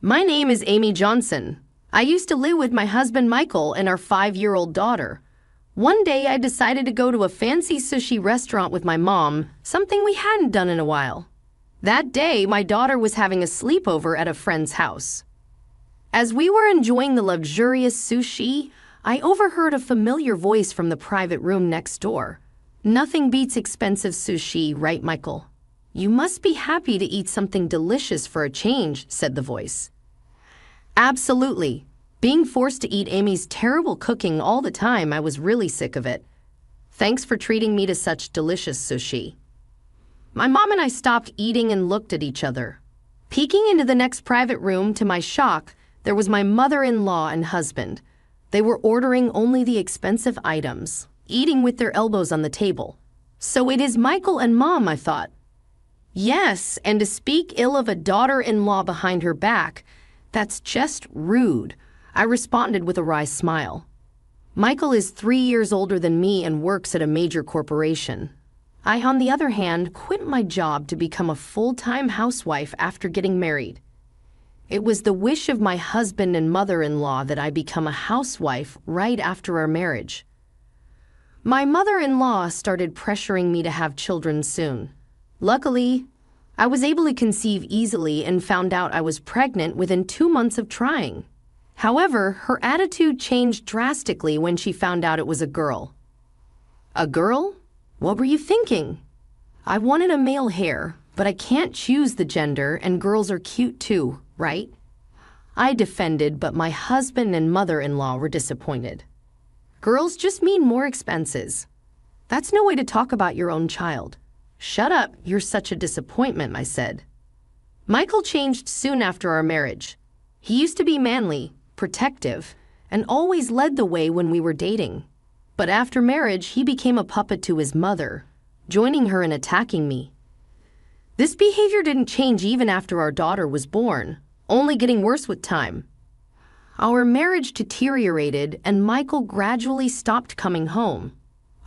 My name is Amy Johnson. I used to live with my husband Michael and our 5-year-old daughter. One day I decided to go to a fancy sushi restaurant with my mom, something we hadn't done in a while. That day, my daughter was having a sleepover at a friend's house. As we were enjoying the luxurious sushi, I overheard a familiar voice from the private room next door. Nothing beats expensive sushi, right, Michael? You must be happy to eat something delicious for a change, said the voice. Absolutely. Being forced to eat Amy's terrible cooking all the time, I was really sick of it. Thanks for treating me to such delicious sushi. My mom and I stopped eating and looked at each other. Peeking into the next private room, to my shock, there was my mother-in-law and husband. They were ordering only the expensive items, eating with their elbows on the table. So it is Michael and Mom, I thought. Yes, and to speak ill of a daughter-in-law behind her back, that's just rude, I responded with a wry smile. Michael is 3 years older than me and works at a major corporation. I, on the other hand, quit my job to become a full-time housewife after getting married. It was the wish of my husband and mother-in-law that I become a housewife right after our marriage. My mother-in-law started pressuring me to have children soon. Luckily, I was able to conceive easily and found out I was pregnant within 2 months of trying. However, her attitude changed drastically when she found out it was a girl. A girl? What were you thinking? I wanted a male hair, but I can't choose the gender, and girls are cute too, right? I defended, but my husband and mother-in-law were disappointed. Girls just mean more expenses. That's no way to talk about your own child. Shut up, you're such a disappointment, I said. Michael changed soon after our marriage. He used to be manly, protective, and always led the way when we were dating. But after marriage, he became a puppet to his mother, joining her in attacking me. This behavior didn't change even after our daughter was born, only getting worse with time. Our marriage deteriorated, and Michael gradually stopped coming home.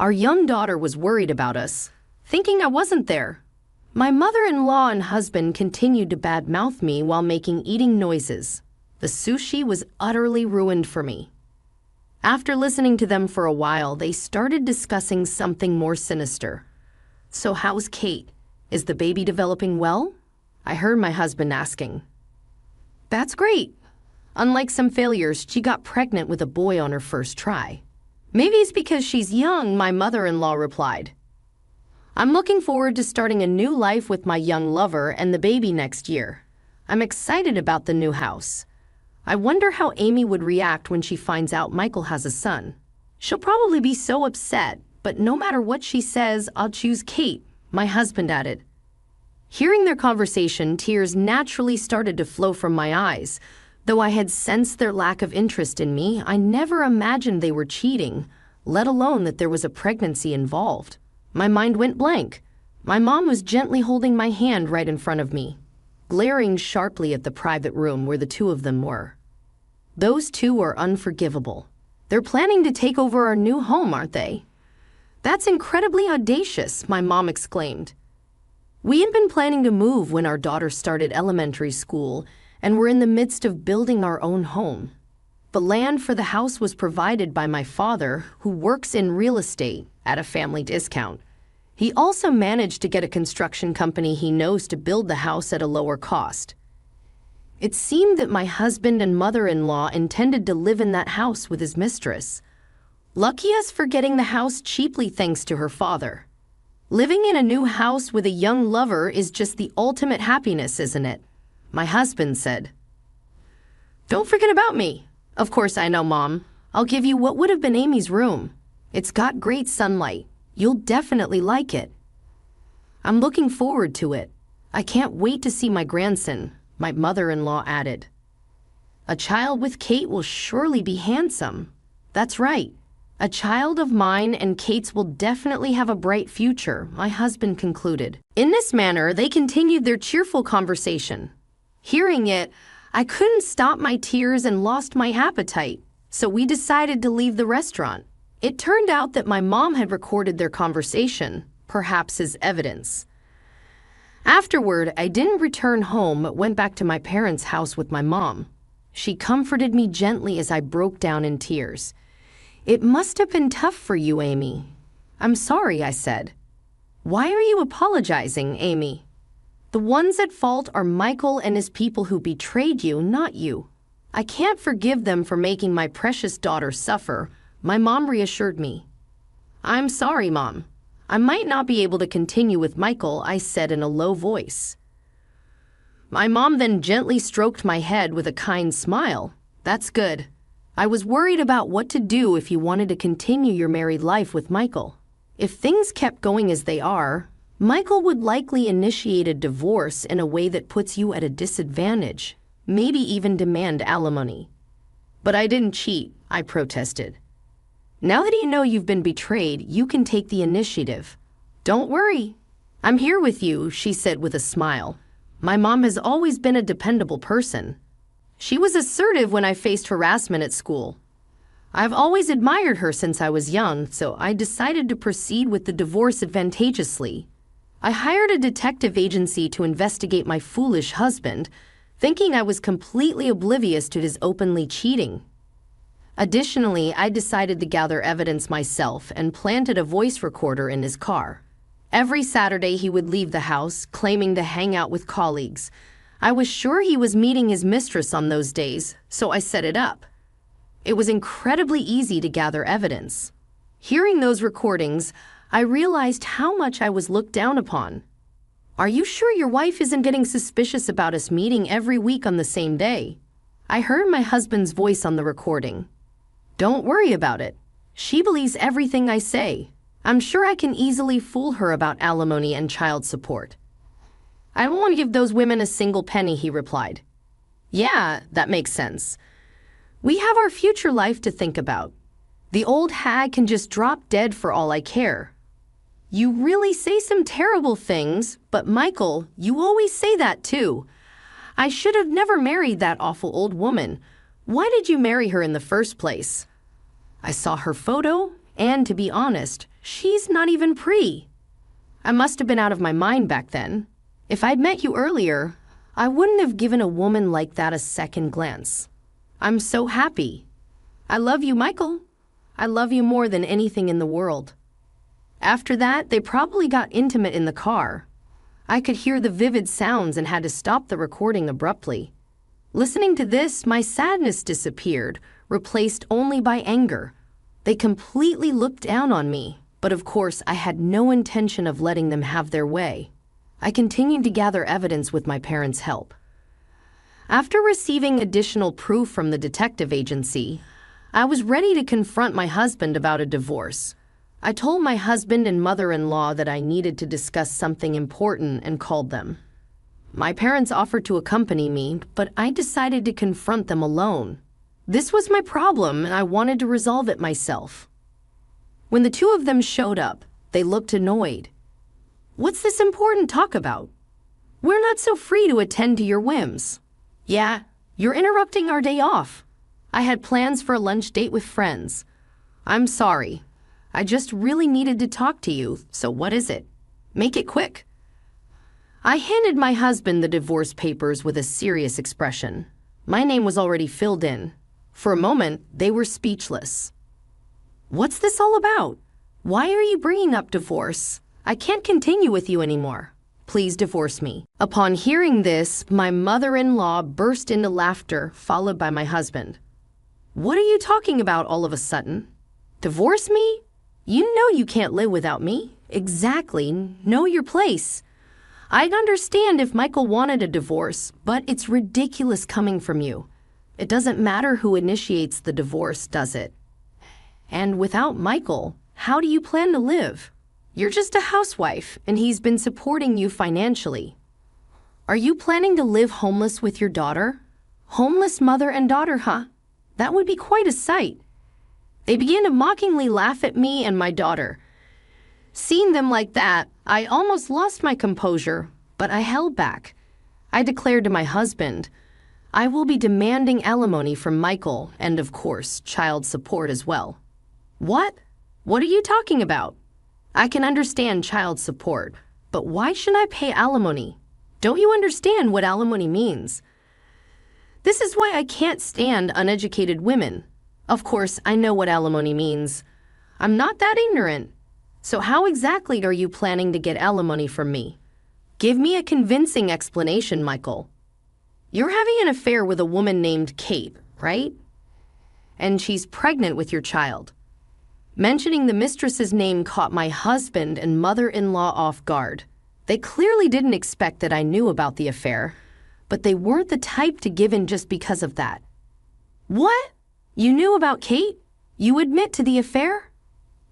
Our young daughter was worried about us, thinking I wasn't there. My mother-in-law and husband continued to badmouth me while making eating noises. The sushi was utterly ruined for me. After listening to them for a while, they started discussing something more sinister. So how's Kate? Is the baby developing well? I heard my husband asking. That's great. Unlike some failures, she got pregnant with a boy on her first try. Maybe it's because she's young, my mother-in-law replied. I'm looking forward to starting a new life with my young lover and the baby next year. I'm excited about the new house. I wonder how Amy would react when she finds out Michael has a son. She'll probably be so upset, but no matter what she says, I'll choose Kate, my husband added. Hearing their conversation, tears naturally started to flow from my eyes. Though I had sensed their lack of interest in me, I never imagined they were cheating, let alone that there was a pregnancy involved. My mind went blank. My mom was gently holding my hand right in front of me, glaring sharply at the private room where the two of them were. Those two are unforgivable. They're planning to take over our new home, aren't they? That's incredibly audacious, my mom exclaimed. We had been planning to move when our daughter started elementary school, and were in the midst of building our own home. The land for the house was provided by my father, who works in real estate at a family discount. He also managed to get a construction company he knows to build the house at a lower cost. It seemed that my husband and mother-in-law intended to live in that house with his mistress. Lucky us for getting the house cheaply thanks to her father. Living in a new house with a young lover is just the ultimate happiness, isn't it? My husband said. Don't forget about me. Of course I know, Mom. I'll give you what would have been Amy's room. It's got great sunlight. You'll definitely like it. I'm looking forward to it. I can't wait to see my grandson, my mother-in-law added. A child with Kate will surely be handsome. That's right. A child of mine and Kate's will definitely have a bright future, my husband concluded. In this manner, they continued their cheerful conversation. Hearing it, I couldn't stop my tears and lost my appetite, so we decided to leave the restaurant. It turned out that my mom had recorded their conversation, perhaps as evidence. Afterward, I didn't return home but went back to my parents' house with my mom. She comforted me gently as I broke down in tears. "It must have been tough for you, Amy." "I'm sorry," I said. "Why are you apologizing, Amy?" "The ones at fault are Michael and his people who betrayed you, not you. I can't forgive them for making my precious daughter suffer," my mom reassured me. "I'm sorry, Mom. I might not be able to continue with Michael," I said in a low voice. My mom then gently stroked my head with a kind smile. "That's good. I was worried about what to do if you wanted to continue your married life with Michael. If things kept going as they are, Michael would likely initiate a divorce in a way that puts you at a disadvantage, maybe even demand alimony." "But I didn't cheat," I protested. "Now that you know you've been betrayed, you can take the initiative. Don't worry. I'm here with you," she said with a smile. My mom has always been a dependable person. She was assertive when I faced harassment at school. I've always admired her since I was young, so I decided to proceed with the divorce advantageously. I hired a detective agency to investigate my foolish husband, thinking I was completely oblivious to his openly cheating. Additionally, I decided to gather evidence myself and planted a voice recorder in his car. Every Saturday he would leave the house, claiming to hang out with colleagues. I was sure he was meeting his mistress on those days, so I set it up. It was incredibly easy to gather evidence. Hearing those recordings, I realized how much I was looked down upon. "Are you sure your wife isn't getting suspicious about us meeting every week on the same day?" I heard my husband's voice on the recording. "Don't worry about it. She believes everything I say. I'm sure I can easily fool her about alimony and child support." "I won't give those women a single penny," he replied. "Yeah, that makes sense. We have our future life to think about. The old hag can just drop dead for all I care." "You really say some terrible things, but Michael, you always say that too. I should have never married that awful old woman. Why did you marry her in the first place?" "I saw her photo, and to be honest, she's not even pretty. I must have been out of my mind back then. If I'd met you earlier, I wouldn't have given a woman like that a second glance. I'm so happy. I love you, Michael. I love you more than anything in the world." After that, they probably got intimate in the car. I could hear the vivid sounds and had to stop the recording abruptly. Listening to this, my sadness disappeared, replaced only by anger. They completely looked down on me, but of course I had no intention of letting them have their way. I continued to gather evidence with my parents' help. After receiving additional proof from the detective agency, I was ready to confront my husband about a divorce. I told my husband and mother-in-law that I needed to discuss something important and called them. My parents offered to accompany me, but I decided to confront them alone. This was my problem, and I wanted to resolve it myself. When the two of them showed up, they looked annoyed. "What's this important talk about? We're not so free to attend to your whims." "Yeah, you're interrupting our day off. I had plans for a lunch date with friends." "I'm sorry. I just really needed to talk to you, so what is it? Make it quick." I handed my husband the divorce papers with a serious expression. My name was already filled in. For a moment, they were speechless. "What's this all about? Why are you bringing up divorce? I can't continue with you anymore. Please divorce me." Upon hearing this, my mother-in-law burst into laughter, followed by my husband. "What are you talking about all of a sudden? Divorce me? You know you can't live without me. Exactly. Know your place. I'd understand if Michael wanted a divorce, but it's ridiculous coming from you. It doesn't matter who initiates the divorce, does it? And without Michael, how do you plan to live? You're just a housewife, and he's been supporting you financially. Are you planning to live homeless with your daughter? Homeless mother and daughter, huh? That would be quite a sight." They began to mockingly laugh at me and my daughter. Seeing them like that, I almost lost my composure, but I held back. I declared to my husband, "I will be demanding alimony from Michael and, of course, child support as well." "What? What are you talking about? I can understand child support, But why should I pay alimony? Don't you understand what alimony means? This is why I can't stand uneducated women. Of course, I know what alimony means. I'm not that ignorant. So how exactly are you planning to get alimony from me? Give me a convincing explanation, Michael. You're having an affair with a woman named Kate, right? And she's pregnant with your child. Mentioning the mistress's name caught my husband and mother-in-law off guard. They clearly didn't expect that I knew about the affair, but they weren't the type to give in just because of that. What? You knew about Kate? You admit to the affair?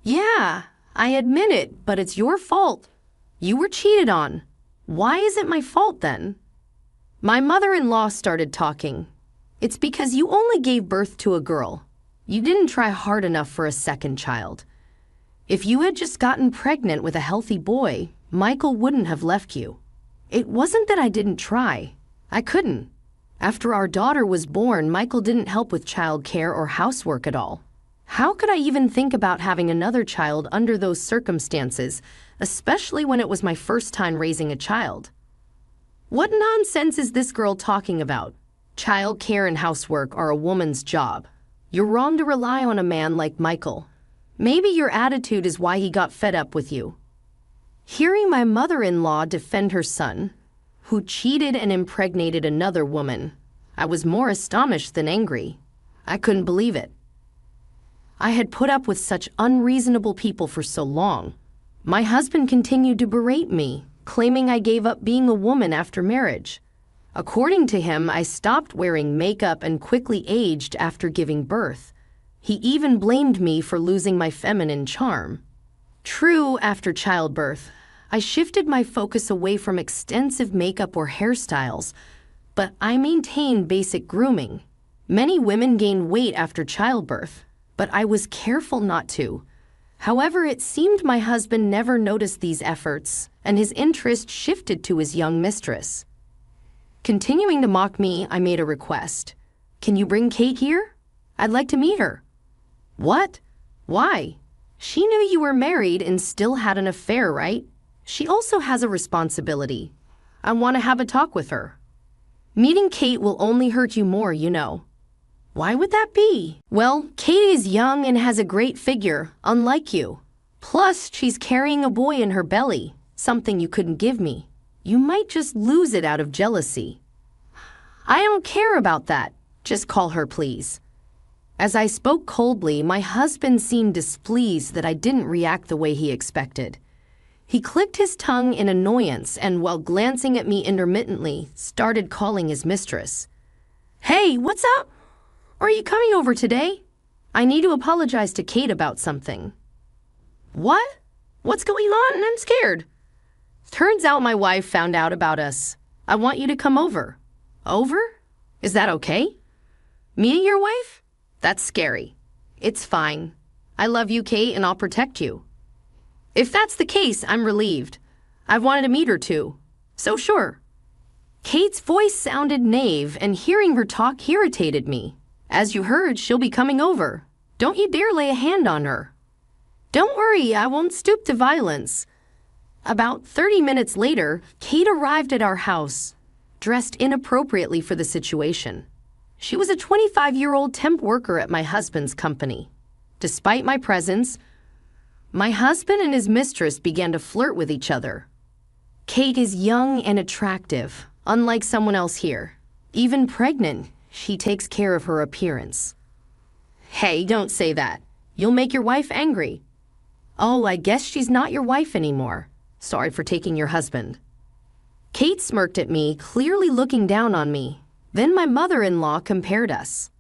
Yeah, I admit it, but it's your fault. You were cheated on. Why is it my fault then? My mother-in-law started talking. It's because you only gave birth to a girl. You didn't try hard enough for a second child. If you had just gotten pregnant with a healthy boy, Michael wouldn't have left you. It wasn't that I didn't try. I couldn't. After our daughter was born, Michael didn't help with child care or housework at all. How could I even think about having another child under those circumstances, especially when it was my first time raising a child? What nonsense is this girl talking about? Child care and housework are a woman's job. You're wrong to rely on a man like Michael. Maybe your attitude is why he got fed up with you. Hearing my mother-in-law defend her son, who cheated and impregnated another woman, I was more astonished than angry. I couldn't believe it. I had put up with such unreasonable people for so long. My husband continued to berate me, claiming I gave up being a woman after marriage. According to him, I stopped wearing makeup and quickly aged after giving birth. He even blamed me for losing my feminine charm. True, after childbirth, I shifted my focus away from extensive makeup or hairstyles, but I maintained basic grooming. Many women gain weight after childbirth, but I was careful not to. However, it seemed my husband never noticed these efforts, and his interest shifted to his young mistress. Continuing to mock me, I made a request. Can you bring Kate here? I'd like to meet her. What? Why? She knew you were married and still had an affair, right? She also has a responsibility. I want to have a talk with her. Meeting Kate will only hurt you more, you know. Why would that be? Well, Kate is young and has a great figure, unlike you. Plus, she's carrying a boy in her belly, something you couldn't give me. You might just lose it out of jealousy. I don't care about that. Just call her, please. As I spoke coldly, my husband seemed displeased that I didn't react the way he expected. He clicked his tongue in annoyance and, while glancing at me intermittently, started calling his mistress. Hey, what's up? Are you coming over today? I need to apologize to Kate about something. What? What's going on? I'm scared. Turns out my wife found out about us. I want you to come over. Over? Is that okay? Me and your wife? That's scary. It's fine. I love you, Kate, and I'll protect you. If that's the case, I'm relieved. I've wanted to meet her too. So sure. Kate's voice sounded naive, and hearing her talk irritated me. As you heard, she'll be coming over. Don't you dare lay a hand on her. Don't worry, I won't stoop to violence. About 30 minutes later, Kate arrived at our house, dressed inappropriately for the situation. She was a 25-year-old temp worker at my husband's company. Despite my presence, my husband and his mistress began to flirt with each other. Kate is young and attractive, unlike someone else here. Even pregnant, she takes care of her appearance. Hey, don't say that. You'll make your wife angry. Oh, I guess she's not your wife anymore. Sorry for taking your husband. Kate smirked at me, clearly looking down on me. Then my mother-in-law compared us.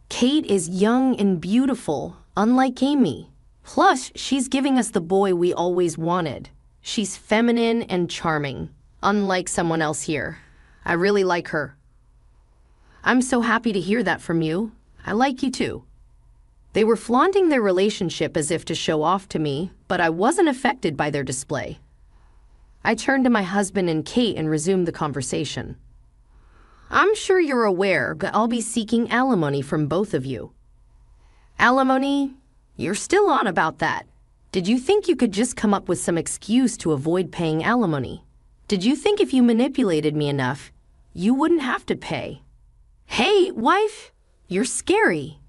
Kate is young and beautiful, unlike Amy. Plus, she's giving us the boy we always wanted. She's feminine and charming, unlike someone else here. I really like her. I'm so happy to hear that from you. I like you too. They were flaunting their relationship as if to show off to me, but I wasn't affected by their display. I turned to my husband and Kate and resumed the conversation. I'm sure you're aware, but I'll be seeking alimony from both of you. Alimony? You're still on about that. Did you think you could just come up with some excuse to avoid paying alimony? Did you think if you manipulated me enough, you wouldn't have to pay? Hey, wife, you're scary.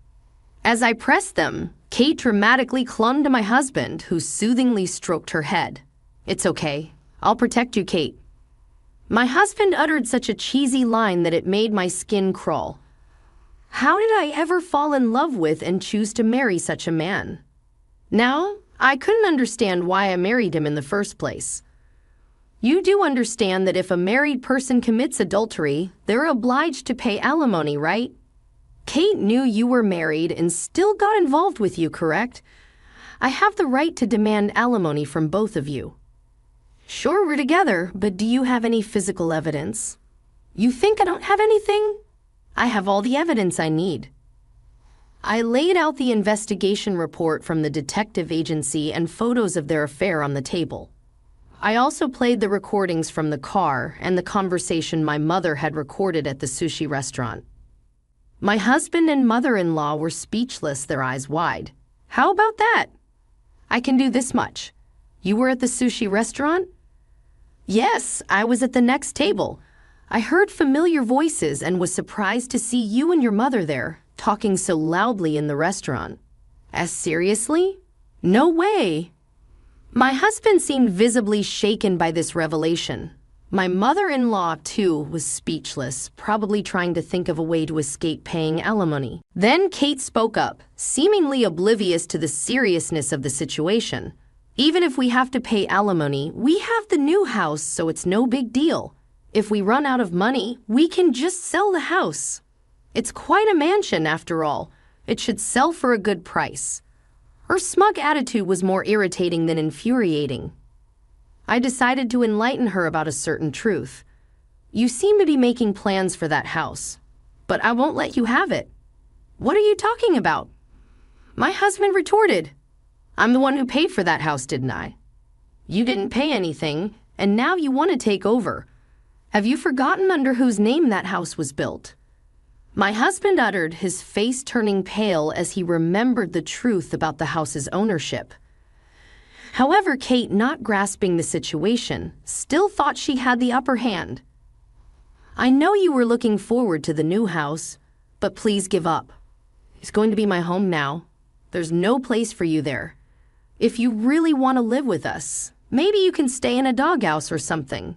As I pressed them, Kate dramatically clung to my husband, who soothingly stroked her head. It's okay. I'll protect you, Kate. My husband uttered such a cheesy line that it made my skin crawl. How did I ever fall in love with and choose to marry such a man? Now, I couldn't understand why I married him in the first place. You do understand that if a married person commits adultery, they're obliged to pay alimony, right? Kate knew you were married and still got involved with you, correct? I have the right to demand alimony from both of you. Sure, we're together, but do you have any physical evidence? You think I don't have anything? I have all the evidence I need. I laid out the investigation report from the detective agency and photos of their affair on the table. I also played the recordings from the car and the conversation my mother had recorded at the sushi restaurant. My husband and mother-in-law were speechless, their eyes wide. How about that? I can do this much. You were at the sushi restaurant? Yes, I was at the next table. I heard familiar voices and was surprised to see you and your mother there, talking so loudly in the restaurant. As seriously? No way! My husband seemed visibly shaken by this revelation. My mother-in-law, too, was speechless, probably trying to think of a way to escape paying alimony. Then Kate spoke up, seemingly oblivious to the seriousness of the situation. Even if we have to pay alimony, we have the new house, so it's no big deal. If we run out of money, we can just sell the house. It's quite a mansion, after all. It should sell for a good price. Her smug attitude was more irritating than infuriating. I decided to enlighten her about a certain truth. You seem to be making plans for that house, but I won't let you have it. What are you talking about? My husband retorted. I'm the one who paid for that house, didn't I? You didn't pay anything, and now you want to take over. Have you forgotten under whose name that house was built? My husband uttered, his face turning pale as he remembered the truth about the house's ownership. However, Kate, not grasping the situation, still thought she had the upper hand. I know you were looking forward to the new house, but please give up. It's going to be my home now. There's no place for you there. If you really want to live with us, maybe you can stay in a doghouse or something.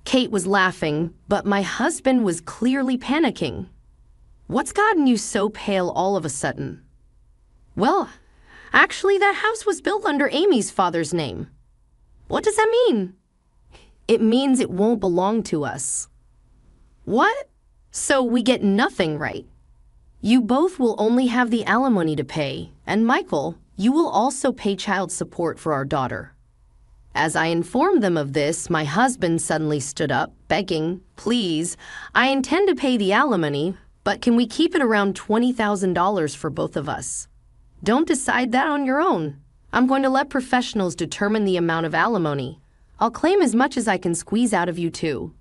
Kate was laughing, but my husband was clearly panicking. What's gotten you so pale all of a sudden? Well, actually, that house was built under Amy's father's name. What does that mean? It means it won't belong to us. What? So we get nothing, right? You both will only have the alimony to pay, and Michael, you will also pay child support for our daughter. As I informed them of this, my husband suddenly stood up, begging, please, I intend to pay the alimony, but can we keep it around $20,000 for both of us? Don't decide that on your own. I'm going to let professionals determine the amount of alimony. I'll claim as much as I can squeeze out of you too.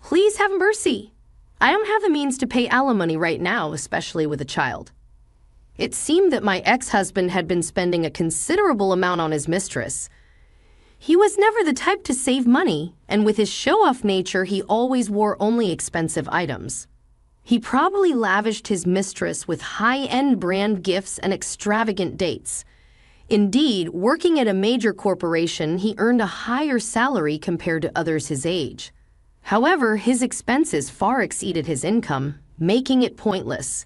Please have mercy. I don't have the means to pay alimony right now, especially with a child. It seemed that my ex-husband had been spending a considerable amount on his mistress. He was never the type to save money, and with his show-off nature, he always wore only expensive items. He probably lavished his mistress with high-end brand gifts and extravagant dates. Indeed, working at a major corporation, he earned a higher salary compared to others his age. However, his expenses far exceeded his income, making it pointless.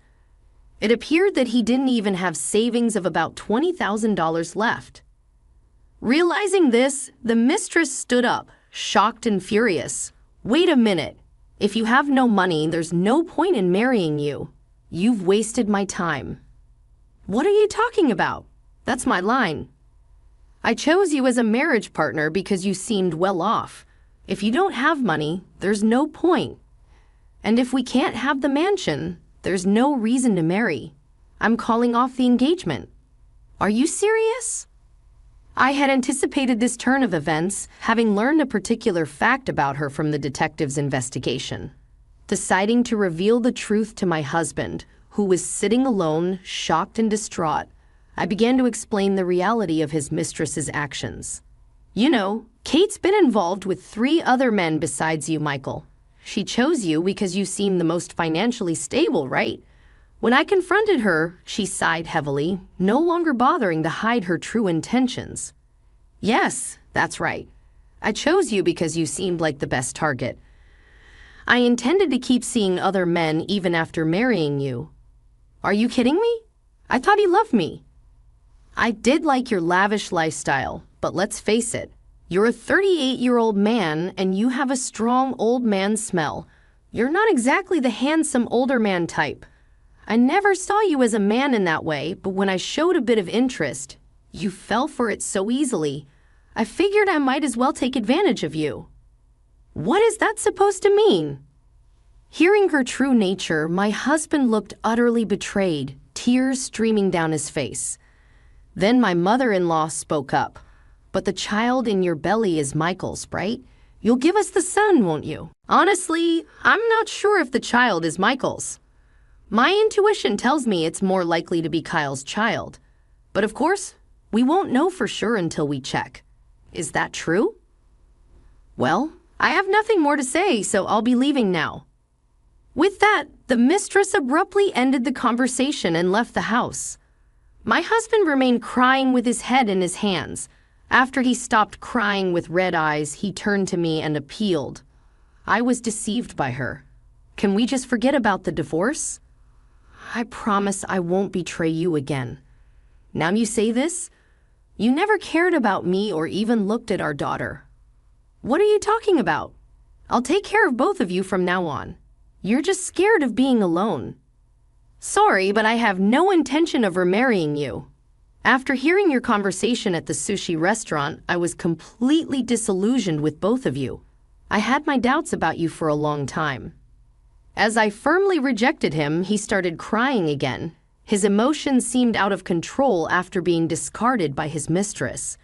It appeared that he didn't even have savings of about $20,000 left. Realizing this, the mistress stood up, shocked and furious. Wait a minute. If you have no money, there's no point in marrying you. You've wasted my time. What are you talking about? That's my line. I chose you as a marriage partner because you seemed well off. If you don't have money, there's no point. And if we can't have the mansion, there's no reason to marry. I'm calling off the engagement. Are you serious? I had anticipated this turn of events, having learned a particular fact about her from the detective's investigation. Deciding to reveal the truth to my husband, who was sitting alone, shocked and distraught, I began to explain the reality of his mistress's actions. You know, Kate's been involved with 3 other men besides you, Michael. She chose you because you seem the most financially stable, right? When I confronted her, she sighed heavily, no longer bothering to hide her true intentions. Yes, that's right. I chose you because you seemed like the best target. I intended to keep seeing other men even after marrying you. Are you kidding me? I thought he loved me. I did like your lavish lifestyle, but let's face it, you're a 38-year-old man and you have a strong old man smell. You're not exactly the handsome older man type. I never saw you as a man in that way, but when I showed a bit of interest, you fell for it so easily. I figured I might as well take advantage of you. What is that supposed to mean? Hearing her true nature, my husband looked utterly betrayed, tears streaming down his face. Then my mother-in-law spoke up. But the child in your belly is Michael's, right? You'll give us the son, won't you? Honestly, I'm not sure if the child is Michael's. My intuition tells me it's more likely to be Kyle's child. But of course, we won't know for sure until we check. Is that true? Well, I have nothing more to say, so I'll be leaving now. With that, the mistress abruptly ended the conversation and left the house. My husband remained crying with his head in his hands. After he stopped crying with red eyes, he turned to me and appealed. I was deceived by her. Can we just forget about the divorce? I promise I won't betray you again. Now you say this? You never cared about me or even looked at our daughter. What are you talking about? I'll take care of both of you from now on. You're just scared of being alone. Sorry, but I have no intention of remarrying you. After hearing your conversation at the sushi restaurant, I was completely disillusioned with both of you. I had my doubts about you for a long time. As I firmly rejected him, he started crying again. His emotions seemed out of control after being discarded by his mistress.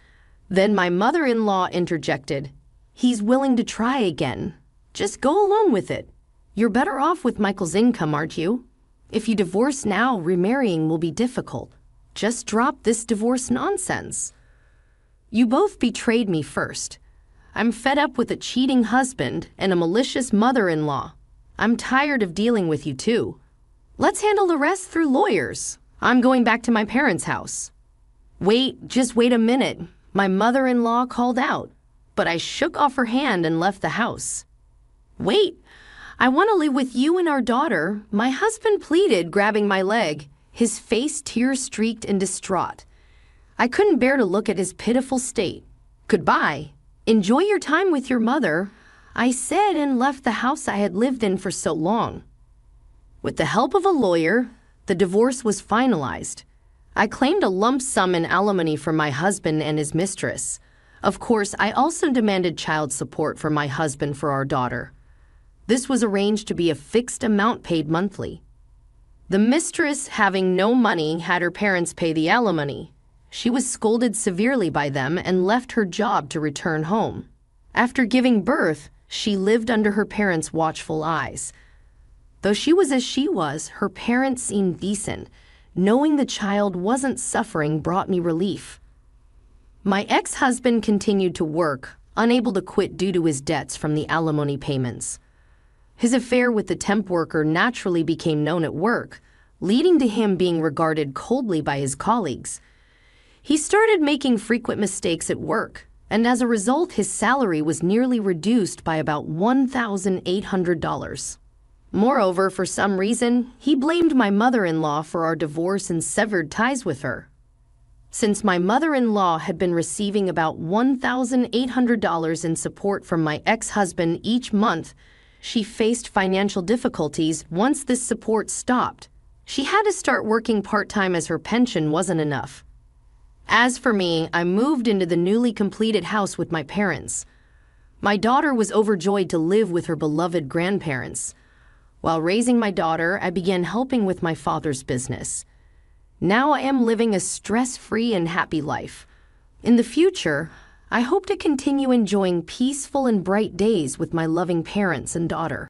Then my mother-in-law interjected. He's willing to try again. Just go along with it. You're better off with Michael's income, aren't you? If you divorce now, remarrying will be difficult. Just drop this divorce nonsense. You both betrayed me first. I'm fed up with a cheating husband and a malicious mother-in-law. I'm tired of dealing with you too. Let's handle the rest through lawyers. I'm going back to my parents' house. Just wait a minute. My mother-in-law called out, but I shook off her hand and left the house. Wait, I want to live with you and our daughter, my husband pleaded, grabbing my leg, his face tear-streaked and distraught. I couldn't bear to look at his pitiful state. Goodbye. Enjoy your time with your mother, I said, and left the house I had lived in for so long. With the help of a lawyer, the divorce was finalized. I claimed a lump sum in alimony from my husband and his mistress. Of course, I also demanded child support from my husband for our daughter. This was arranged to be a fixed amount paid monthly. The mistress, having no money, had her parents pay the alimony. She was scolded severely by them and left her job to return home. After giving birth, she lived under her parents' watchful eyes. Though she was as she was, her parents seemed decent. Knowing the child wasn't suffering brought me relief. My ex-husband continued to work, unable to quit due to his debts from the alimony payments. His affair with the temp worker naturally became known at work, leading to him being regarded coldly by his colleagues. He started making frequent mistakes at work, and as a result, his salary was nearly reduced by about $1,800. Moreover, for some reason, he blamed my mother-in-law for our divorce and severed ties with her. Since my mother-in-law had been receiving about $1,800 in support from my ex-husband each month, she faced financial difficulties once this support stopped. She had to start working part-time as her pension wasn't enough. As for me, I moved into the newly completed house with my parents. My daughter was overjoyed to live with her beloved grandparents. While raising my daughter, I began helping with my father's business. Now I am living a stress-free and happy life. In the future, I hope to continue enjoying peaceful and bright days with my loving parents and daughter.